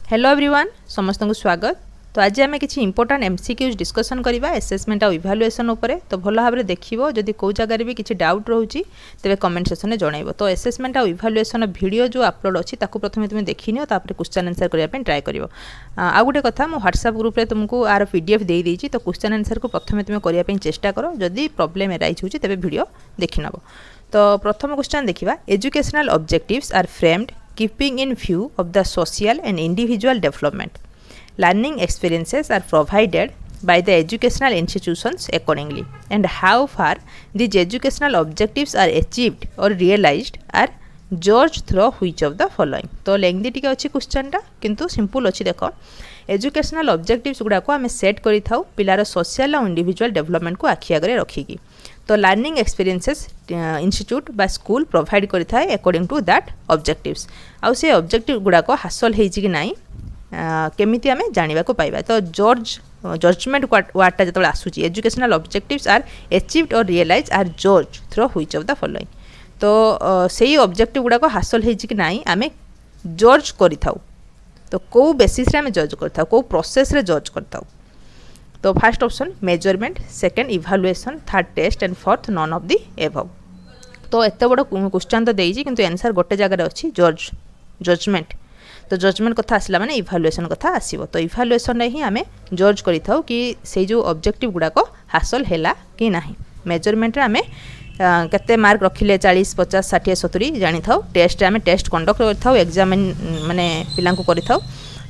Hello everyone समस्त को स्वागत। तो आज आम किसी इंपोर्टाट MCQs डिस्कसन करवा असेसमेंट और इभालुएसन उपरे। तो भल भाव देखो जदि कौ जगार भी किसी डाउट रोचे तेरे कमेंट सेक्शन में जनइब। तो असेसमेंट और इभालुएसन वीडियो जो अपलोड अच्छी प्रथम तुम देखी नियो तापर क्वेश्चन आंसर करने ट्राए कर। आ गोटे कथा मो व्हाट्सएप ग्रुप रे तुमको आर PDF दे देइछि। तो क्वेश्चन आंसर को प्रथम तुम करने चेष्टा कर। जदि प्रॉब्लम एराइज होछि तेबे वीडियो देखि नबो। तो प्रथम क्वेश्चन देखिबा educational objectives are framed keeping in view of the social and individual development. Learning experiences are provided by the educational institutions accordingly, and how far these educational objectives are achieved or realized are judged through which of the following. तो lengthy टिके अछि question टा किंतु simple अछि। देखो educational objectives गुडा को आमे set करि थाउ पिलार सोशल और इंडिविजुअल डेवलपमेंट को आखि आगरे रखिकी। तो लर्निंग एक्सपीरियंसेस इंस्टीट्यूट बा स्कूल प्रोवाइड करिथाय अकॉर्डिंग टू दैट ऑब्जेक्टिव्स। आउ से ऑब्जेक्टिव गुडा को हासिल हेछि कि नाही केमिति आमे जानिबा को पाइबा। तो जजमेंट वार्डटा जतबे आसुची एजुकेशनल ऑब्जेक्टिव्स आर अचीव्ड और रियलाइज आर जज through which of the following. तो सेही ऑब्जेक्टिव गुडा को हासिल हेछि कि नाही आमे जज करिथाउ। तो को बेसिस रे आमे जज करथाउ को प्रोसेस रे जज करथाउ। तो first option measurement, second evaluation, third test and fourth none of the above. तो एत बड़ क्वेश्चन तो देइछि किंतु आंसर गोटे जगह अछि जजमेंट। तो जजमेंट कथा आसला माने इभालुएशन कथा आसीबो। तो इभालुएशन रे ही आमे जज करिथाउ कि से जो ऑब्जेक्टिव गुडा को हासिल हैला कि नाही। मेजरमेंट रे आमे केते मार्क रखिले 40 50 60 70 जानि थाउ। टेस्ट रे आमे टेस्ट कंडक्ट करथाउ एग्जामिन माने पिलां को करिथाउ।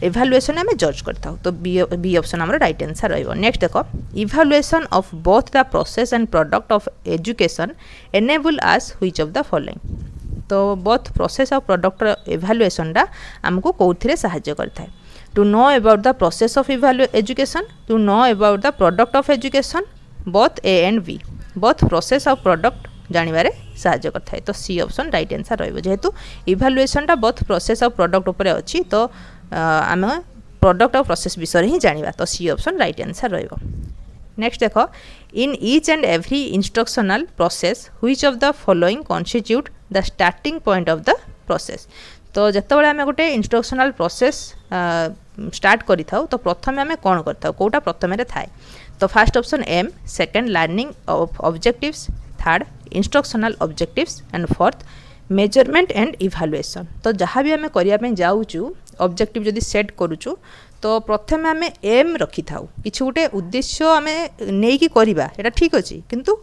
इभालुएशन आमे जज करथाउ। तो बी ऑप्शन हमर राइट आंसर रहइबो। नेक्स्ट देखो evaluation of both the process and product of education enable us which of the following. तो बोथ प्रोसेस और प्रोडक्ट इभालुएशन टा हमको कोथिरे सहाय्य करथाय। To know about the process of education, to know about the product of education, both A and B. Both process और product जानिबारे सहाय्य करथाय। तो सी ऑप्शन राइट आंसर रहइबो। जेहेतु इभालुएशन टा बोथ प्रोसेस और प्रोडक्ट ऊपर अछि तो आम प्रोडक्ट और प्रोसेस विषय ही जानिबा। तो सी ऑप्शन राइट आंसर रहइबो। नेक्स्ट देखो in each and every instructional process which of the following constitute the starting point of the process. तो जतबेले आमे गोटे इंस्ट्रक्शनल प्रोसेस स्टार्ट करि थाउ तो प्रथमे आमे कोन करथाउ कोटा प्रथमे रे थाए। तो first option aim, second learning objectives, third instructional objectives and fourth measurement and evaluation. तो जहाँ भी आमे करिया पे जाउचु ऑब्जेक्टिव जदि सेट करूचु तो प्रथमे आमे एम रखि थाउ किछि गोटे उद्देश्य आमे नै कि करिबा एटा ठीक अछि किंतु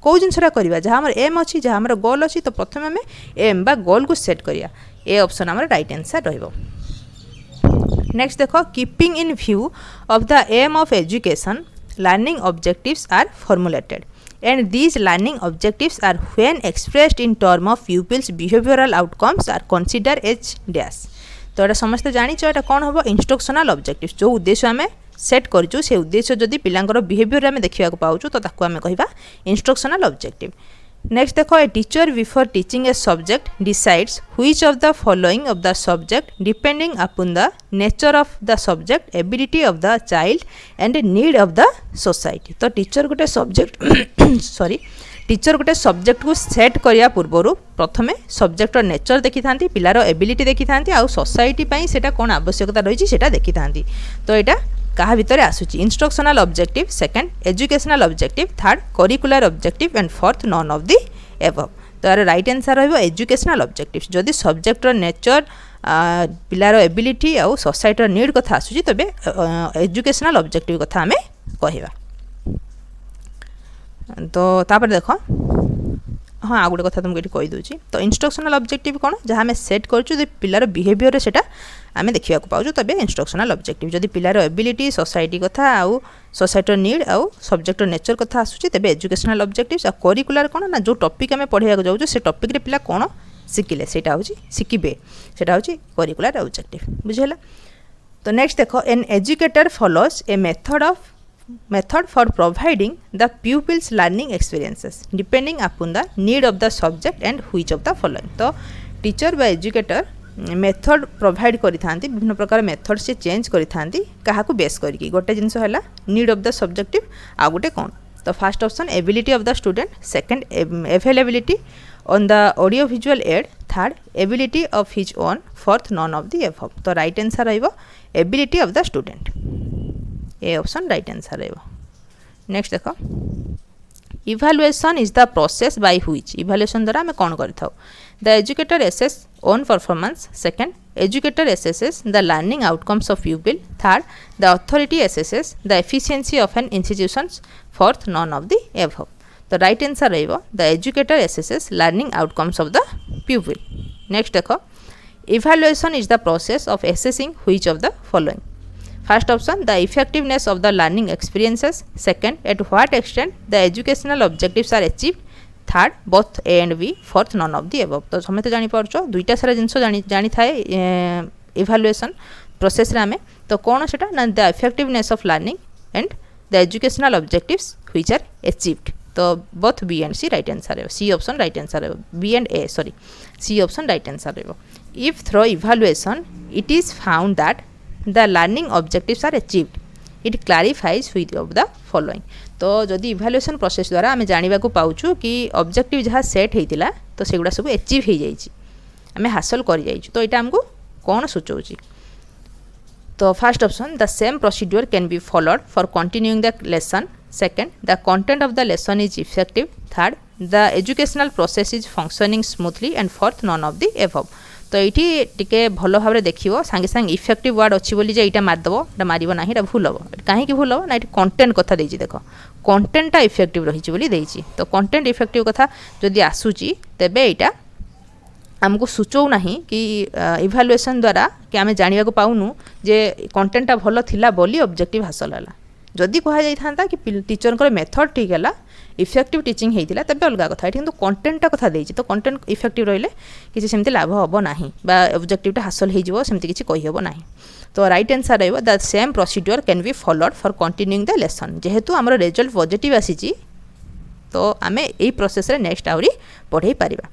को जिनसरा करिबा जहाँ हमर एम अछि जहाँ हमर गोल अछि। तो प्रथमे आमे एम बा गोल को सेट करिया। ए ऑप्शन हमर राइट आंसर रहइबो। नेक्स्ट देखो keeping in view of the aim of education learning objectives are formulated and these learning objectives are when expressed in term of pupils behavioral outcomes are considered as dash। तो एटा समस्त जानि छ एटा कोन होबो instructional objectives. जो उद्देश्य हमें set करजु से उद्देश्य जदि पिलांकर बिहेवियर हमें देखिबा को पाउछु तो ताको हमें कहिबा इंस्ट्रक्शनल ऑब्जेक्टिव। नेक्स्ट देखो a teacher before teaching a subject decides which of the following of the subject depending upon the nature of the subject ability of the child and need of the society. तो teacher गोटे subject sorry teacher गोटे subject को set करिया पूर्वरु प्रथमे सब्जेक्टर nature देखि थांती पिलार ability देखि थांती आ society पई सेटा कोन आवश्यकता रहिछि सेटा देखि थांती। तो एटा कहा भितर आसुची instructional objective, second educational objective, third curricular objective and fourth none of the above. तो यार राइट आंसर रहइबो एजुकेशनल ऑब्जेक्टिव। जदि सब्जेक्टर नेचर पिलार एबिलिटी आ सोसाइटर नीड कथा आसुची तबे एजुकेशनल ऑब्जेक्टिव कथा हमें कहिबा। तो तापर देखो हाँ आ गोटे कथा तुमको ये कही दूची। तो इंस्ट्रक्शनल ऑब्जेक्टिव कौन जहाँ आम सेट करूँ पिलार बिहेवियर से आम देखा पाऊँ तबे इंस्ट्रक्शनल ऑब्जेक्टिव। जदि पिलार एबिलिटी सोसाइटी कथा आउ सोसाइटर नीड आउ सब्जेक्टर नेचर कथा आसूची तेबे एजुकेशनल ऑब्जेक्टिव्स। आ करिकुलर कौन ना जो टॉपिक आम पढ़ाया जाऊँ से टॉपिक रे पिला कौन शिखिले सेटा होची शिखिबे सेटा होची करिकुलर ऑब्जेक्टिव बुझेला। तो नेक्स्ट देखो an educator follows A method for providing the pupils learning experiences depending upon the need of the subject and which of the following। तो टीचर बा एजुकेटर मेथड प्रोवाइड करि थांती विभिन्न प्रकार मेथड से change करि थांती काहा को बेस करिकी गोटे जिंस हैला नीड ऑफ द सब्जेक्टिव आ गोटे कोन। तो first option ability of the student, second availability on the audio visual aid, third ability of his own fourth none of the above तो राइट आंसर रहिबो ability of the student A option right answer रहिबो next देखो evaluation is the process by which evaluation द्वारा हमें कौन करथाउ the educator assess own performance second educator assesses the learning outcomes of pupil third the authority assesses the efficiency of an institution fourth none of the above the right answer रहिबो the educator assesses learning outcomes of the pupil next देखो evaluation is the process of assessing which of the following first option the effectiveness of the learning experiences second at what extent the educational objectives are achieved third both A and B fourth none of the above तो समस्त जानीपार दुईटा सारा जिनस जानी थाए evaluation process रे आमे तो कौन सेटा ना the effectiveness of learning and the educational objectives which are achieved तो both B and C right answer है सी ऑप्शन राइट आंसर है B and A sorry C option right answer है if through evaluation it is found that the learning objectives are achieved it clarifies which of the following तो जदि evaluation process द्वारा आम जाना पाऊँ कि objective जहाँ सेट होता तो सेगुड़ा सब अचीव हो जाए हासिल कर तो यहाँ आमको कौन सूचाऊँ तो first option the same procedure can be followed for continuing the lesson second the content of the lesson is effective third the educational process is functioning smoothly and fourth none of the above तो ये टिके भल भाव देखिए सांगे सांगे effective word अच्छी बोली ये मारदेव ये मार ना ये भूल हम कहीं भूल हम ना ये कंटेंट कथा देख देख कंटेंटा इफेक्टिव रही बोली देती तो कंटेंट इफेक्टिव कथा जदि आसूची तेबे यहाँ आमको सूचौ ना कि इवैल्यूएशन द्वारा कि आम जाना पाऊनु जे कंटेंटा भल थिला बोली ऑब्जेक्टिव हासिल है जदि कहुता कि टीचर को मेथड ठीक है इफेक्टिव टीचिंग होता तेज अलग कथा कि कंटेंटा कथा देती तो कंटेंट इफेक्टिव रही किसी सेमती लाभ हम ना ऑब्जेक्टिव हासिल होमती किसी कहीहब ना तो राइट आंसर रही the same procedure can be followed for continuing the lesson जेहेतु आम रिजल्ट पॉजिटिव आसी तो आम यही प्रोसेस रे नेक्स्ट आहरी पढ़ाई पारिबा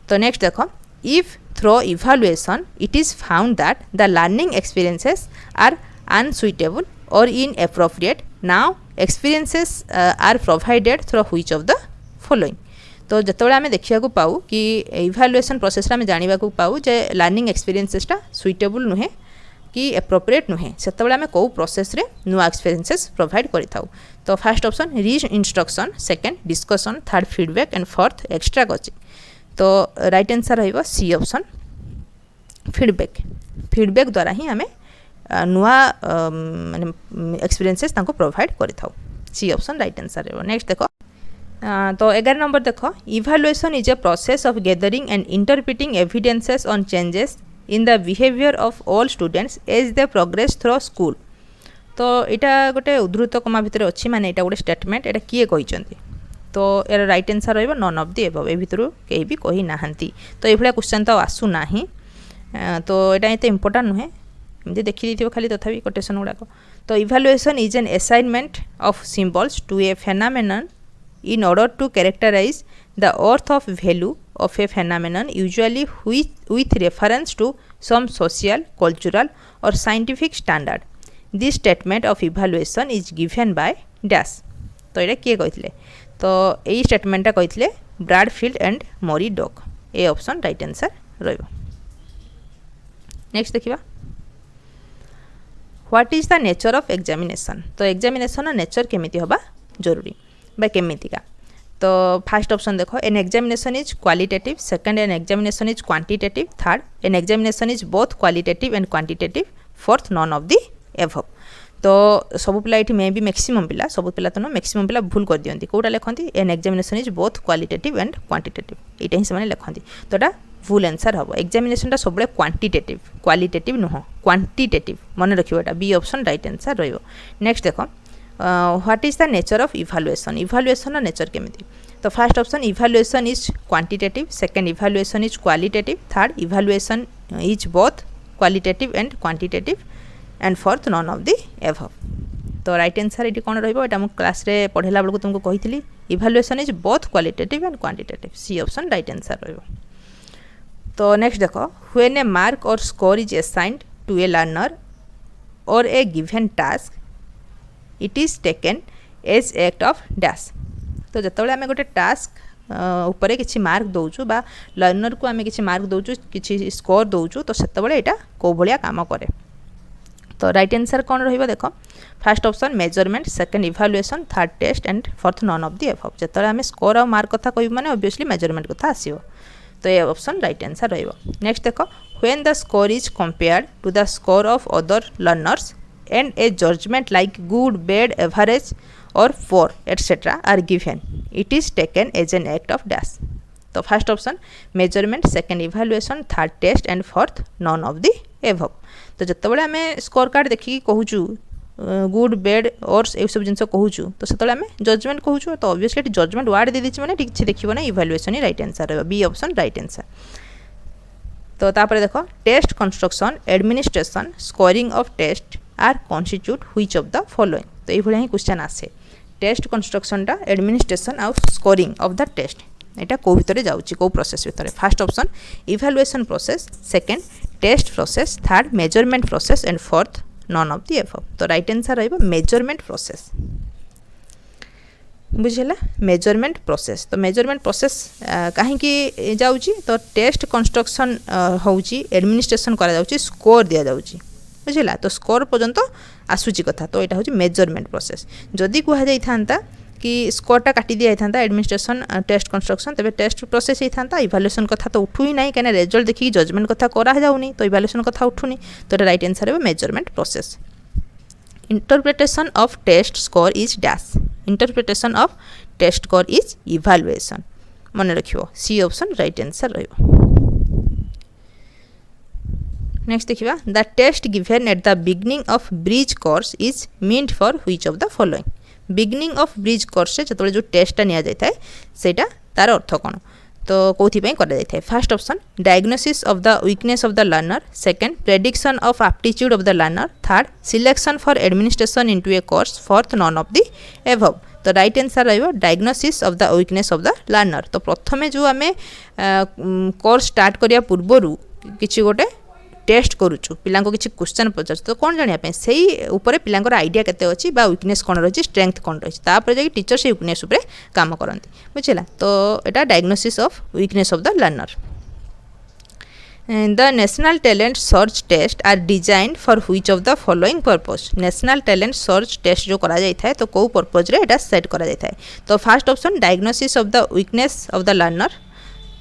तो नेक्स्ट देखो if through evaluation it is found that the learning experiences are unsuitable और inappropriate now experiences are provided through which of the following तो जितेबाला आम देखा पाऊ कि इवैल्यूएशन प्रोसेस आम जाना पाऊ जे लर्निंग एक्सपीरियंसेसटा सुइटेबल नुहे कि एप्रोप्रिएट नुहे से आम कौ प्रोसेस रे नुआ एक्सपीरियंसेस प्रोवाइड करिथाउ तो फर्स्ट ऑप्शन री instruction second discussion third feedback and fourth extra coaching तो राइट आंसर रहिबो सी ऑप्शन फीडबैक द्वारा ही आम नुआ माने एक्सपीरियंसेस तांको प्रोवाइड करिथाउ सी ऑप्शन राइट आंसर रहिबो नेक्स्ट देखो तो 11 नंबर देखो evaluation is a process of gathering and interpreting evidences on changes in the behaviour of all students as they progress through school तो यहाँ गोटे उद्धृत कमा भितर अच्छी माने यहाँ गोटे स्टेटमेंट यहाँ किए कहते तो यार राइट आंसर रहिबो नॉन ऑफ द एबव ए भितर कहीं भी कही नाहंती तो ये क्वेश्चन तो आसू ना तो यहाँ एत इंपोर्टाट नुहे एमती देखी दी खाली तथापि कोटेशन गुड़ाक तो evaluation is an assignment of symbols to a phenomenon in order to characterize the worth of value of a phenomenon usually with reference to some social, cultural or scientific standard. This statement of evaluation is given by dash. तो ये किए कहते तो यही स्टेटमेंटा कहते Bradfield and Moredock A option right answer रहिबो next देखिबा what is the nature of examination तो एग्जामिनेशन नेचर केमिति होबा जरूरी बा केमितिका तो फर्स्ट ऑप्शन देखो an examination is qualitative second an examination is quantitative third an examination is both qualitative and quantitative fourth none of the above तो सब पिला ये मे भी मैक्सिमम पिला सब पिला तो मैक्सिमम पिला भूल कर दियंती कोटा लिखती N examination is both qualitative and quantitative यहाँ ही से लिखती तो यहाँ भूल आंसर हम एग्जामिनेशन सब क्वांटिटेटिव क्वालिटेटिव नुह क्वांटिटेटिव मन रखिए बी ऑप्शन राइट आंसर रहिबो नेक्स्ट देखो what is the nature of evaluation evaluation nature केमिति तो first option evaluation is quantitative second evaluation is qualitative third evaluation is both qualitative and quantitative and fourth none of the above तो right answer ये कौन रहिबो एटा हम class रे पढ़ेला बेलको तुमको कहितली evaluation is both qualitative and quantitative C option right answer रहिबो तो नेक्स्ट देखो व्हेन ए मार्क और score is assigned to a learner और a given task it is taken as act of dash तो जिते आम गोटे टास्क ऊपर किसी मार्क दौचु बा लर्नर को आम किसी मार्क दौचु किसी स्कोर दौचु तो सेतबेले एटा को भलिया काम करे। तो राइट आंसर कौन रहिबो देखो first option measurement, second evaluation, third test and fourth none of the above. जेतले आम स्कोर और मार्क कथा कहबो माने ऑब्वियसली मेजरमेंट कथा आसीबो तो ये ऑप्शन राइट आंसर रहिबो। नेक्स्ट देखो when the score is compared to the score of other learners and a judgement like good, bad, average और 4 etc are given, it is taken as an act of dash। तो first option measurement, second evaluation, third test and fourth none of the above. तो जितेबाला आम score card देखिए कहूँ good, bad और ये सब जिन कहूँ तो से आम जजमेंट कहूँ तो ऑब्वियसली जजमेंट वार्ड दे दीजिए मैंने किसी देखिए ना इवैल्यूएशन ही राइट आंसर रहा, बी ऑप्शन राइट आंसर। तो तापर देखो test construction, administration, scoring of test are constitute which of the following. तो ये ही क्वेश्चन आसे टेस्ट कंस्ट्रक्शनटा, एडमिनिस्ट्रेशन आउ स्कोरिंग ऑफ द टेस्ट यहाँ कौ भितर जाऊँगी कौ प्रोसेस भितर। First option evaluation process, second test process, third measurement process and fourth none of the above. तो राइट आंसर रहिबो मेजरमेंट प्रोसेस। बुझेला मेजरमेंट प्रोसेस। तो मेजरमेंट प्रोसेस कहीं जाऊँगी तो टेस्ट कंस्ट्रक्शन होउची, एडमिनिस्ट्रेशन करा जाउची, स्कोर दिया जाउची। बुझेला तो स्कोर पर्यंत आसूची कथा तो यहाँ हूँ मेजरमेंट प्रोसेस। जदि कह जाता कि स्कोरटा काटी दिया था एडमिनिस्ट्रेशन, टेस्ट कंस्ट्रक्शन तेज टेस्ट प्रोसेस होता था, इवैल्यूएशन कथा तो उठू ही ना कहीं रिजल्ट देखिए जजमेंट कथा करा जाऊनी तो इवैल्यूएशन कथा उठूनी तो ये राइट आंसर है measurement process. Interpretation of test score is dash, interpretation of test score is evaluation. मन रखियो सी ऑप्शन राइट आंसर रहिबो। नेक्स्ट देखिबा the test given at the beginning of bridge course is meant for which of the following. Beginning of bridge course से जो टेस्टा नि जाए सेटा तार अर्थ कौन तो कौन कर। First option diagnosis of the weakness of the learner, second prediction of aptitude of the learner, third selection for administration into a course, fourth none of the above. तो राइट आंसर रहिबो diagnosis of the weakness of the learner. तो प्रथमे जो आम course start करिया पूर्वरु किछि गोटे test करुचु पिला किसी क्वेश्चन पचार तो कौन जानापी से उपर पिलांर आइडिया केते अच्छी वीकनेस कौन रही, स्ट्रेंथ कौन रही, तापर जाकि टीचर से वीकनेस उपर काम करती। बुझेगा तो यहाँ diagnosis of weakness of the learner. The national talent search test are designed for which of the following purpose. National talent search test जो करा जाय थाए तो कौ पर्पज रे एटा सेट करा जाय थाए। तो first option diagnosis of the weakness of the learner,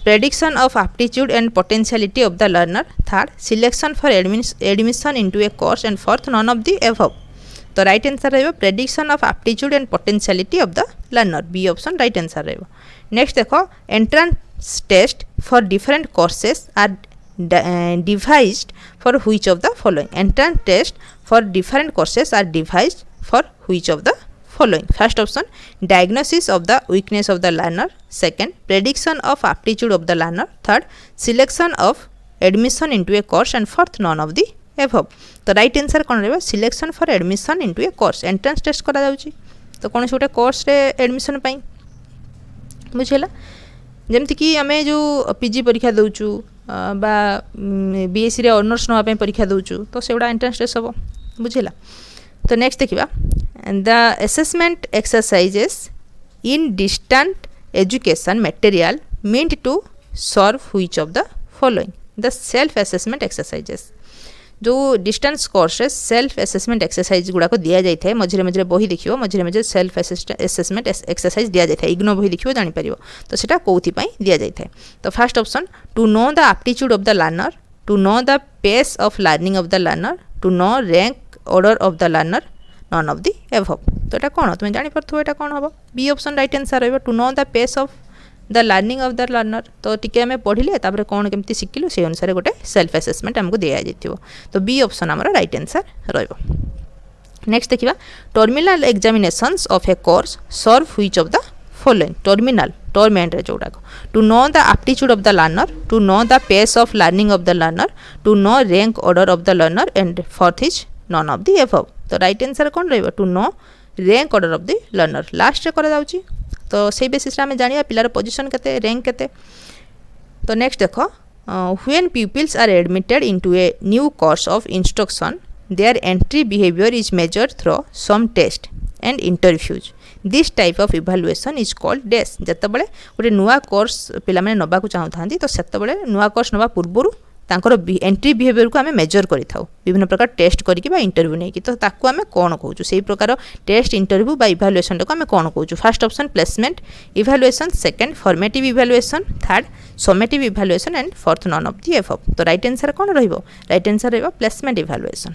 prediction of aptitude and potentiality of the learner, third selection for admission into a course and fourth none of the above। तो right answer रहिबो prediction of aptitude and potentiality of the learner, B option right answer रहिबो। Next देखो entrance test for different courses are devised for which of the following। entrance test for different courses are devised for which of the following। first option diagnosis of the weakness of the learner, second prediction of aptitude of the learner, third selection of admission into a course and fourth none of the above। तो right answer कौन रहिबो selection for admission into a course. Entrance test करा जाउची तो कौन से गोटे course रे एडमिशन पाई बुझेला जेमति कि आमे जो पीजी परीक्षा दउचु बा बीएससी रे ऑनर्स नवा पे परीक्षा दउचु तो सेउडा एंट्रेंस टेस्ट हबो बुझेला। तो नेक्स्ट देखिबा the assessment exercises in distant education material meant to serve which of the following. The self assessment exercises जो distance course self assessment exercise गुड़ाक दि जाए मझे मझे बही देखिए मझे मझे सेल्फ असेसमेंट एक्सरसाइज दि जाए इग्नो बही देखिए जापर तो सीटा कौन दि जाए। तो first option to know the aptitude of the learner, to know the pace of learning of the learner, to know rank order of the learner, none of the above. तो यहाँ कौन तुम्हें जापर यहाँ कौन हम बी ऑप्शन राइट आंसर रहा to know the pace of the learning of the learner. तो टी आम पढ़ले तापर कौन केमती शिखिलु से अनुसार गोटे सेल्फ असेसमेंट आमको दि जाइए तो बी ऑप्शन आमर राइट आंसर रहिबो। नेक्स्ट देखिबा terminal examinations of a course serve which of the following. Terminal term रे जोड़ाक to know the aptitude of the learner, to know the pace of learning of the learner, to know rank order of the learner and fourth is none of the above. तो right answer कौन रहिबो to know rank order of the learner last रे करा जाउची तो से basis आम जाना पिलार पोजिशन केते रैंक केते। तो नेक्स्ट देखो when peoples are admitted into a new course of instruction their entry behaviour is measured through some test and interviews. This type of evaluation is called dash जतबले गोटे नुआ course पिला माने नबा को चाहथांती तो सेतबले नुआ कोर्स नबा पूर्वरु तांकर एंट्री बिहेवियर को आमे मेजर करि थाउ विभिन्न प्रकार टेस्ट करिकि बा इंटरव्यू नै कि तो ताकू आमे कोन कहूछु सेही प्रकार टेस्ट इंटरव्यू बा इवैल्यूएशन को आमे कोन कहूछु first option placement evaluation second formative evaluation third summative evaluation and fourth none of the above तो राइट आंसर कोन रहइबो राइट आंसर रहइबो प्लेसमेंट इवैल्यूएशन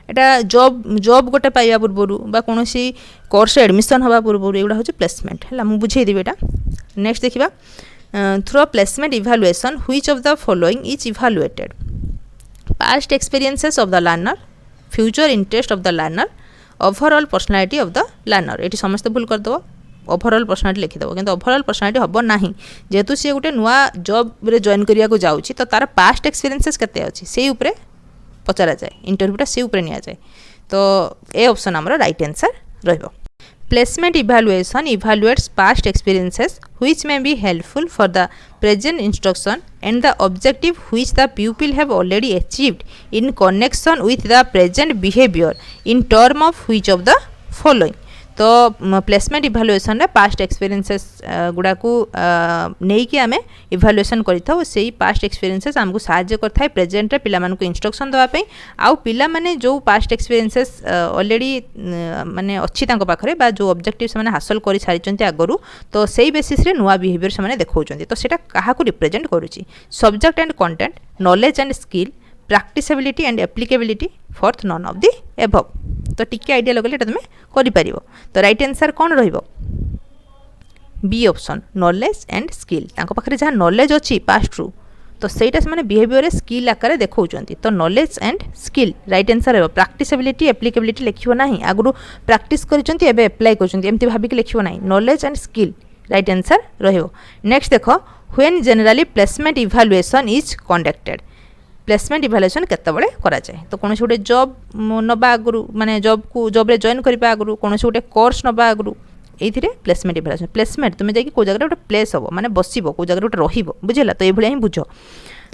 एटा जॉब गोटे पाइबा पूर्वरु बा कोनोसी कोर्स एडमिशन हवा पूर्वरु एगुडा होचे प्लेसमेंट हला मु बुझेइ देबे एटा नेक्स्ट देखिबा through placement evaluation which of the following is evaluated past experiences of the learner future interest of the learner overall personality of the learner eighty समस्त भूल कर दो ओवरऑल पर्सनालिटी लिखि दबो किंतु ओवरऑल पर्सनालिटी हबो नाही जेतु से गुटे नुआ जॉब रे जॉइन करिया को जाउची तो तार पास्ट एक्सपीरियंसेस केते अछि सेही ऊपरे पचरा जाय इंटरव्यूटा से ऊपरे निया जाय तो ए ऑप्शन हमरो राइट आंसर रहबो Placement evaluation evaluates past experiences which may be helpful for the present instruction and the objective which the pupil have already achieved in connection with the present behavior in term of which of the following तो placement evaluation रे past experiences गुडा को नेई कि आमे evaluation करिथाउ सेही past experiences हमकु सहाय्य करथाय present रे पिला मानकु इंस्ट्रक्शन दवा पई आउ पिला माने जो पास्ट एक्सपीरियंसेस ऑलरेडी माने अछि तांको पाखरे बा जो ऑब्जेक्टिव से माने हासिल करि सारिचंती आगरु तो सेही बेसिस रे नुवा बिहेवियर से माने देखौचंती तो सेटा काहा को रिप्रेजेंट करूची subject and content knowledge and skill practicability and applicability fourth none of the above तो टिके आइडिया लगले तुम करि परिबो तो राइट आंसर कोन रहइबो B option knowledge and skill तांको पाखरे जहा नॉलेज अछि पास्ट रु तो सेटा से माने बिहेवियर स्किल आकार देखौचंती तो knowledge and skill right answer रहइबो प्रैक्टिसबिलिटी एप्लीकेबिलिटी लिखिबो नाही आगु प्रैक्टिस करिचंती एबे अप्लाई करचंती एमति भाबी के लिखिबो नाही knowledge and skill right answer रहइबो नेक्स्ट देखो when generally placement evaluation is conducted placement evaluation केतबळे करा जाय तो कोनोसी गोटे जॉब नबा आगुरु माने जॉब रे जॉइन करबा आगुरु कोनोसी गोटे कोर्स नबा आगुरु एथिरे प्लेसमेंट इवैल्यूएशन प्लेसमेंट तुमे जाय कि को जगह गोटे प्लेस हो माने बसिबो को जगह गोटे रहिबो बुझिला तो ए भले ही बुझो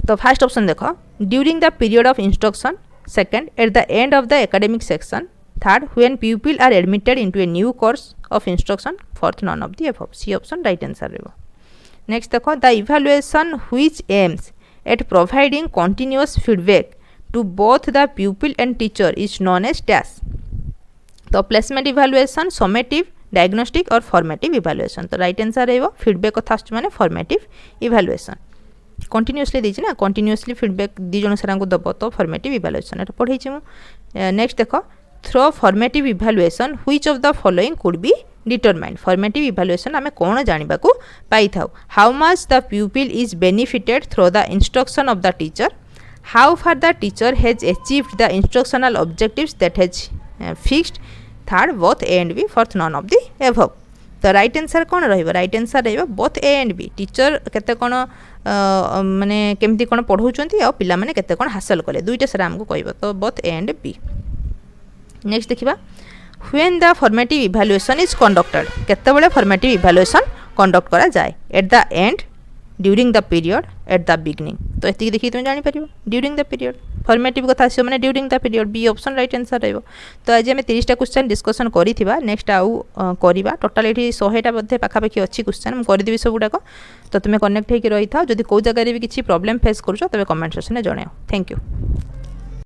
तो फर्स्ट ऑप्शन देखो during the period of instruction second at the end of the academic section third when people are admitted into a new course of instruction fourth none of the above C option right answer रहबो नेक्स्ट देखो the evaluation which aims at providing continuous feedback to both the pupil and teacher is known as dash तो placement evaluation summative diagnostic और formative evaluation तो right answer रहइबो feedback कथा आछ माने formative evaluation continuously देछि ना कंटीन्यूअसली फीडबैक दी जण सरांको दबो तो फॉर्मेटिव इवैल्यूएशन एटा पढै छि मु नेक्स्ट देखो through formative evaluation which of the following could be determined formative evaluation आमे कोन जानिबा को पाई थाउ how much the pupil is benefited through the instruction of the teacher how far the teacher has achieved the instructional objectives that has fixed third both A and B fourth none of the above तो right answer कोन रहइबो right answer रहइबो both A and B teacher केते कोन माने केमती कोन पढौचंती आ पिला माने केते कोन हासिल कले दुईटा सरा हमको कहइबो तो both A and B next देखिबा when the formative evaluation is conducted केतेबेले formative evaluation conduct करा जाय at the end during the period at the beginning तो एति देखि तुम जानि परिबो during the period formative कथा से माने during the period B option right answer रहइबो तो आज हम 30 टा क्वेश्चन डिस्कशन करिथिबा नेक्स्ट आउ करिबा टोटल एठी 100 टा मध्ये पाखा पाखी अछि क्वेश्चन हम करि देबी सब गुडा को तो तुमे कनेक्ट हे कि रहि था जदि को जगह रे भी किछि प्रॉब्लम फेस करछो तबे कमेंट सेक्शन में जणाओ थैंक यू।